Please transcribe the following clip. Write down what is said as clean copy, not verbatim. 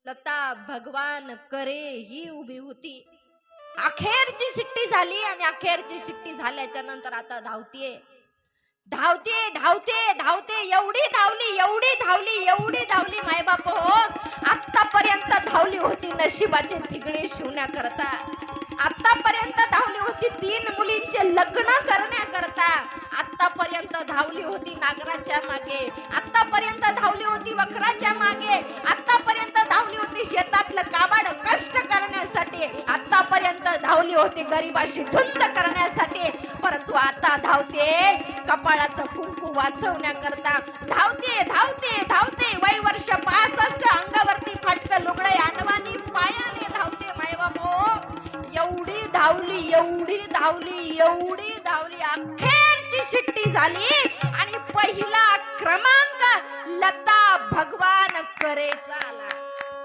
लता भगवान करे ही उभी होती. अखेरची शिट्टी झाली आणि अखेरची शिट्टी झाल्याच्या नंतर आता धावतीये धावते धावते धावते एवढी धावली मायबाप हो. आतापर्यंत धावली होती नशिबाचे थिगडे शिवण्याकरता. आतापर्यंत धावली होती 3 मुलींचे लग्न करण्याकरता. आतापर्यंत धावली होती नागराच्या मागे. आतापर्यंत धावली होती वखराच्या मागे. आतापर्यंत धावली होती शेतातलं काबाड कष्ट करण्यासाठी. आतापर्यंत धावली होती गरिबाशी झुंज करण्यासाठी. परंतु आता धावते कपाळाचं कुंकू वाचवण्याकरता. धावते धावते धावते वय वर्ष 65 अंगावरती फाटक लुगडे अनवानी पायाने धावते मायबापो. एवढी धावली अखेरची शिट्टी झाली आणि पहिला क्रमांक लता भगवान करेचा आला.